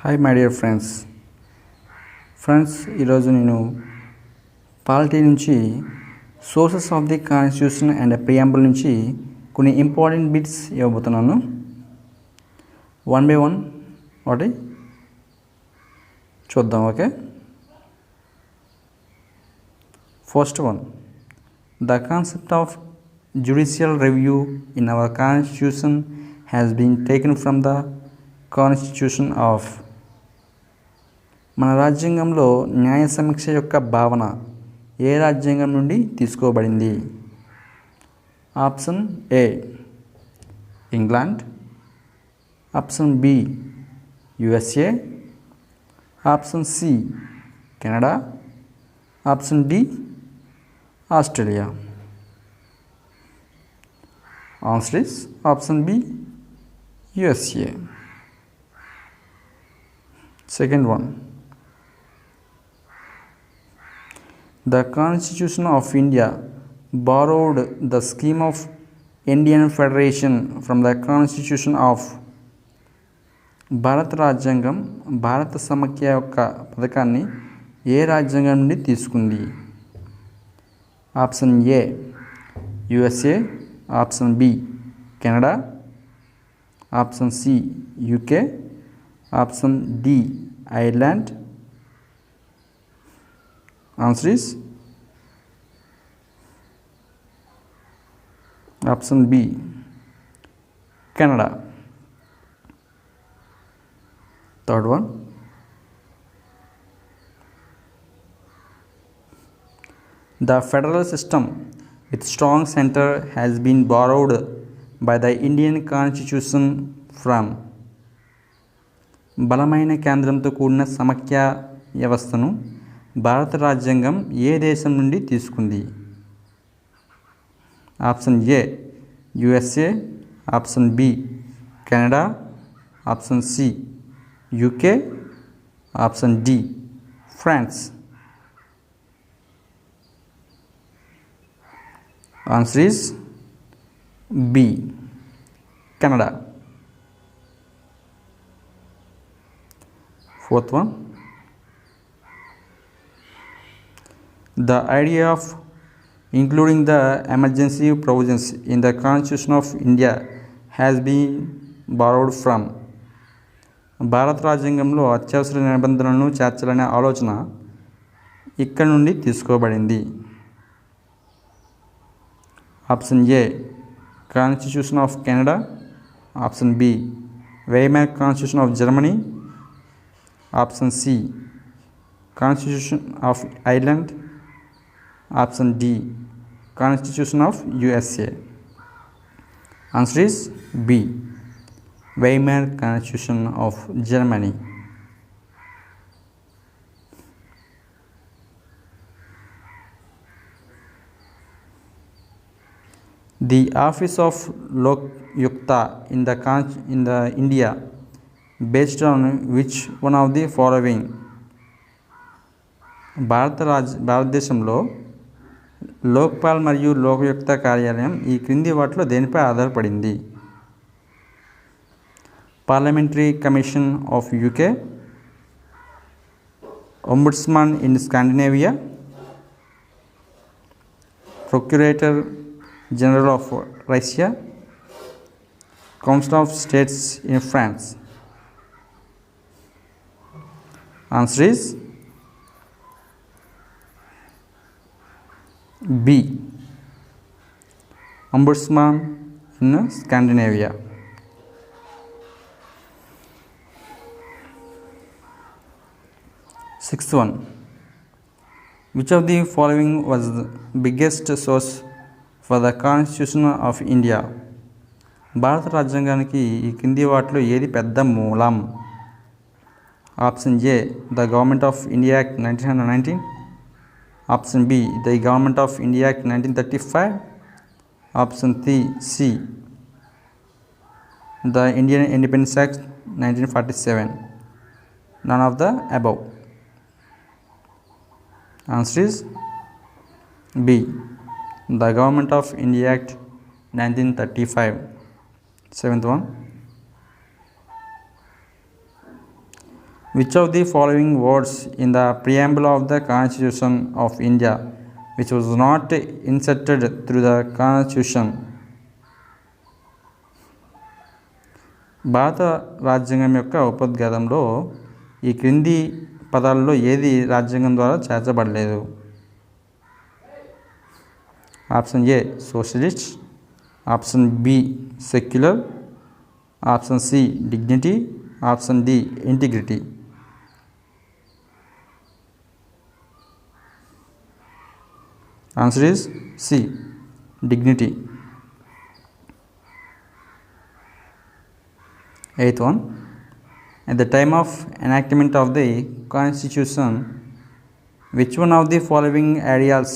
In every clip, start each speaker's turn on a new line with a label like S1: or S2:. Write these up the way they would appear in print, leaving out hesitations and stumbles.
S1: Hi my dear friends ఈరోజు నేను polity నుంచి sources of the constitution and preamble నుంచి కొన్ని ఇంపార్టెంట్ బిట్స్ ఇవ్వబోతున్నాను. వన్ బై వన్ ఒకటి చూద్దాం. Okay, first one, the concept of judicial review in our constitution has been taken from the constitution of. మన రాజ్యాంగంలో న్యాయ సమీక్ష యొక్క భావన ఏ రాజ్యాంగం నుండి తీసుకోబడింది? Option A England, option B USA, option C Canada, option D Australia. Answer is option B, USA. Second one, the Constitution of India borrowed the scheme of Indian Federation from the Constitution of. భారత రాజ్యాంగం భారత సమైక్య యొక్క పథకాన్ని ఏ రాజ్యాంగం నుండి తీసుకుంది? Option A USA, option B Canada, option C UK, option D Ireland. Answer is option B Canada. Third one, the federal system with strong center has been borrowed by the Indian Constitution from. బలమైన కేంద్రంతో కూడిన సమైక్య వ్యవస్థను భారత రాజ్యాంగం ఏ దేశం నుండి తీసుకుంది? Option A USA, option B Canada, option C UK, option D France. Answer is B, Canada. Fourth one, the idea of including the emergency provisions in the Constitution of India has been borrowed from. భారత రాజ్యాంగంలో అత్యవసర నిబంధనలను చేర్చాలనే ఆలోచన ఇక్కడ నుండి తీసుకోబడింది. Option A constitution of Canada, option B Weimar constitution of Germany, option C constitution of Ireland, option D constitution of USA. Answer is B Weimar constitution of Germany. The office of Lokayukta in the India based on which one of the following? భారతదేశంలో లోక్పాల్ మరియు లోకయుక్త కార్యాలయం ఈ క్రింది వాటిలో దేనిపై ఆధారపడింది? Parliamentary commission of UK, ombudsman in Scandinavia, procurator General of Russia, Council of States in France. Answer is B, Ombudsman in Scandinavia. Sixth one, which of the following was the biggest source for the Constitution of India? భారత రాజ్యాంగానికి ఈ కింది వాటిలో ఏది పెద్ద మూలం? Option A the government of India act 1919, option B the government of India act 1935, option C the Indian independence act 1947. None of the above. Answer is B the Government of India Act 1935. Seventh one, Which of the following words in the preamble of the Constitution of India, which was not inserted through the Constitution? భారత రాజ్యాంగం యొక్క ఉపోద్ఘాతంలో ఈ క్రింది పదాలలో ఏది రాజ్యాంగం ద్వారా చేర్చబడలేదు? Option A socialist, option B secular, option C dignity, option D integrity. Answer is C, dignity. Eighth one. At the time of enactment of the Constitution, which one of the following areas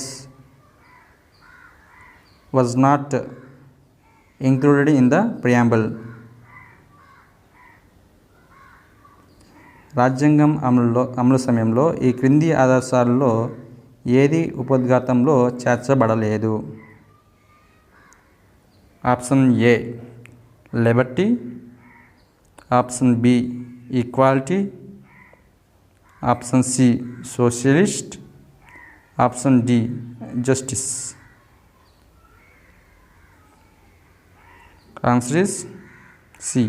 S1: was not included in the preamble? రాజ్యాంగం అమలు సమయంలో ఈ క్రింది ఆదర్శాలలో ఏది ఉపోద్ఘాతంలో చేర్చబడలేదు? Option A liberty, option B equality, option C socialist, option D justice. Answer is C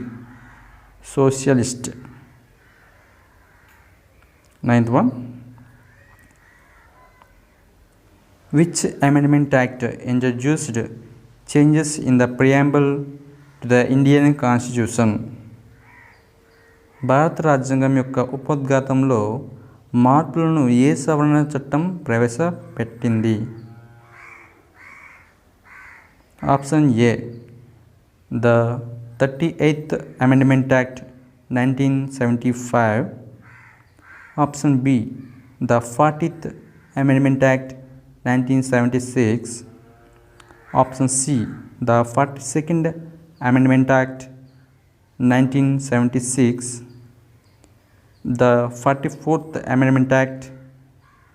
S1: socialist. Ninth one. Which Amendment Act introduced changes in the preamble to the Indian Constitution? భారత రాజ్యాంగం యొక్క ఉపోద్ఘాతంలో మార్పులను ఏ సవరణ చట్టం ప్రవేశపెట్టింది? Option A the 38th Amendment Act 1975, option B the 40th Amendment Act 1976, option C the 42nd Amendment Act 1976, the 44th Amendment Act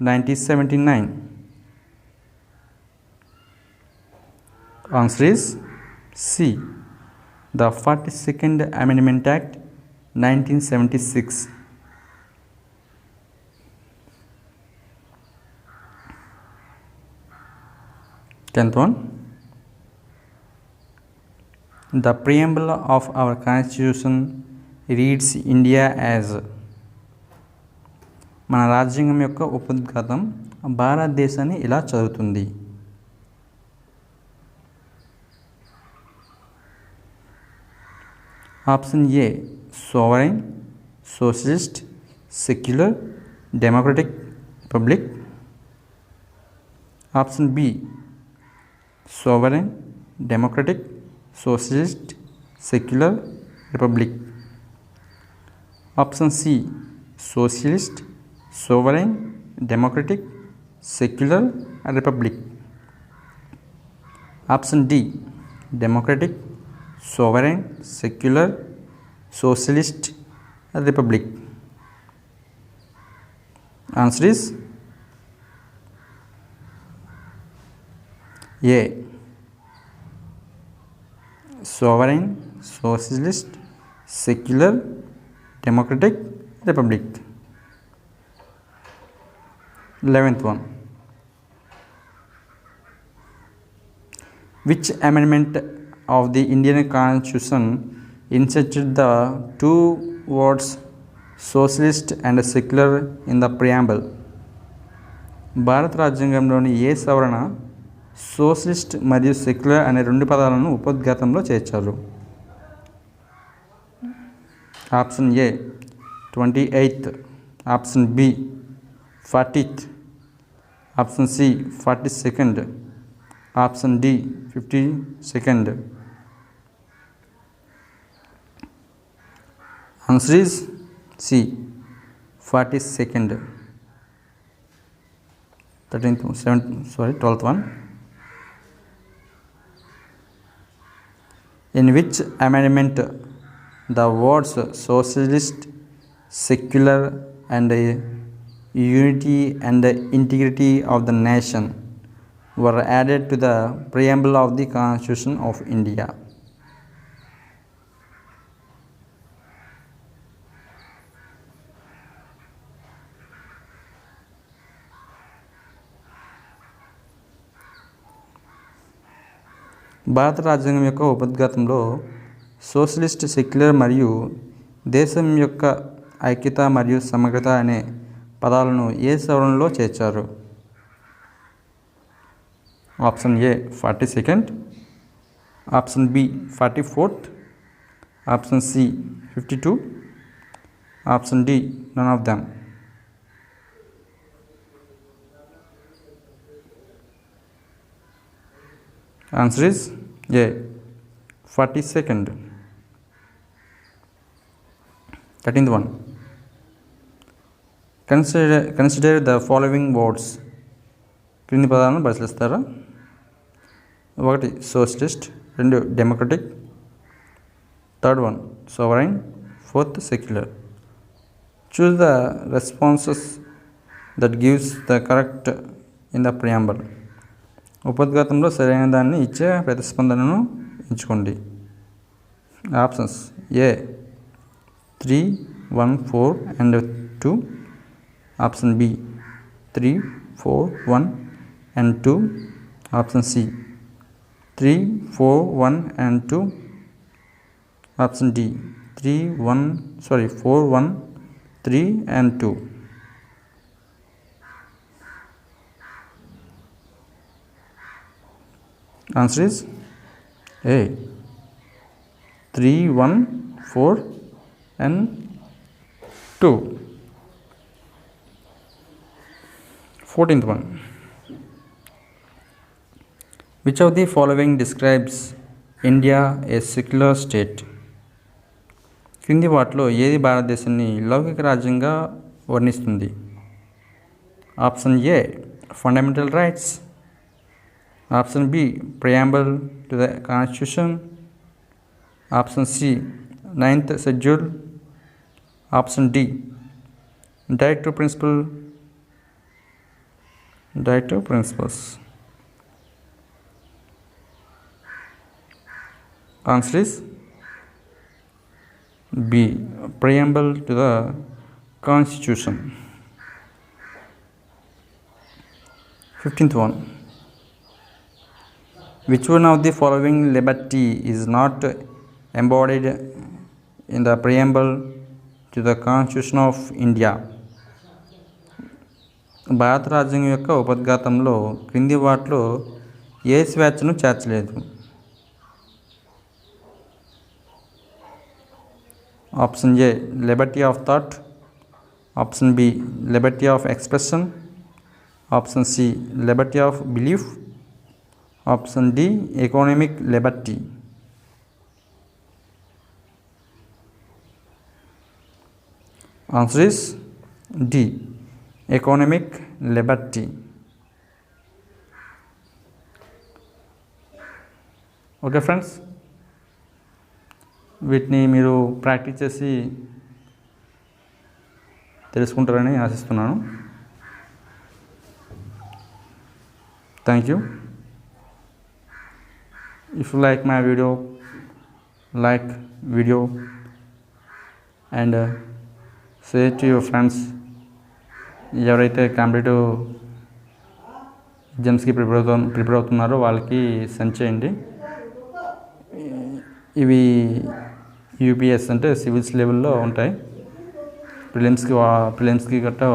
S1: 1979. Answer is C, the 42nd Amendment Act 1976. Tenth one. The preamble of our Constitution reads India as. మన రాజ్యాంగం యొక్క ఉపోద్ఘాతం భారతదేశాన్ని ఇలా చదువుతుంది. Option A sovereign, socialist, secular, democratic republic. Option B sovereign, democratic, socialist, secular, republic. Option C socialist, sovereign, democratic, secular, republic. Option D democratic, sovereign, secular, socialist, republic. Answer is A sovereign, socialist, secular, democratic, republic. 11th one. Which amendment of the Indian Constitution inserted the two words socialist and secular in the preamble? భారత రాజ్యాంగంలోని ఏ సవరణ socialist మరియు secular అనే రెండు పదాలను ఉపోద్ఘాతంలో చేర్చారు? Option A 28th, option B 40th, option C 42nd, option D 52nd. Answer is C 42nd. 12th one. In which amendment the words socialist, secular, and unity and integrity of the nation were added to the preamble of the Constitution of India? భారత రాజ్యాంగం యొక్క ఉపోద్ఘాతంలో socialist, secular మరియు దేశం యొక్క ఐక్యత మరియు సమగ్రత అనే పదాలను ఏ సవరణలో చేర్చారు? Option A 42nd, option B 44th, option C 52, option D none of them. Answer is A 42nd. 13th one. Consider the following words. క్రింది పదాలను పరిశీలిస్తారా? 1 socialist, 2 democratic, 3rd one sovereign, 4th secular. Choose the responses that gives the correct in the preamble. ఉపోద్ఘాతంలో సరైన దాన్ని ఇచ్చే ప్రతిస్పందనను ఎంచుకోండి. Options A 3, 1, 4 and 2, option B 3, 4, 1 and 2, option C 3, 4, 1 and 2, option D 4, 1, 3 and 2. Answer is A 3, 1, 4 and 2. 14th one. Which of the following describes India a secular state? క్రింది వాటిలో ఏది భారతదేశాన్ని లౌకిక రాజ్యంగా వర్ణిస్తుంది? Option A fundamental rights, option B preamble to the constitution, option C 9th schedule, option D directive principles. Answer is B preamble to the constitution. 15th one. Which one of the following liberty is not embodied in the preamble to the Constitution of India? భారత రాజ్యాంగం యొక్క ఉపోద్ఘాతంలో క్రింది వాటిలో ఏ స్వేచ్ఛను చేర్చలేదు? Option A liberty of thought, option B liberty of expression, option C liberty of belief, option D economic liberty. Answer is D economic liberty. Okay friends, వీటిని మీరు ప్రాక్టీస్ చేసి తెలుసుకుంటారని ఆశిస్తున్నాను. Thank you. If you like my video, like video and share to your friends. ఎవరైతే competitive ఎగ్జామ్స్కి prepare అవుతున్నారో వాళ్ళకి send చేయండి. ఇవి యూపీఎస్ అంటే సివిల్స్ లెవెల్లో ఉంటాయి. ప్రిలిమ్స్కి గట్టా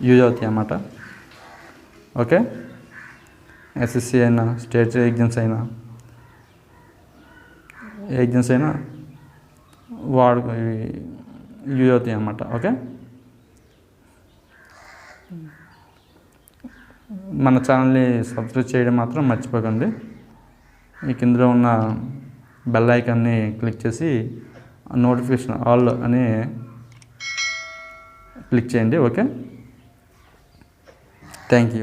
S1: యూజ్ అవుతాయి అన్నమాట. ఓకే, ఎస్ఎస్సి అయినా స్టేట్ ఎగ్జామ్స్ అయినా ఏ ఎగ్జామ్స్ అయినా యూజ్ అవుతాయి అన్నమాట. ఓకే, మన ఛానల్ని సబ్స్క్రైబ్ చేయడం మాత్రం మర్చిపోకండి. ఈ కిందలో ఉన్న బెల్ ఐకాన్ని క్లిక్ చేసి నోటిఫికేషన్ ఆల్ అని క్లిక్ చేయండి. Okay, thank you.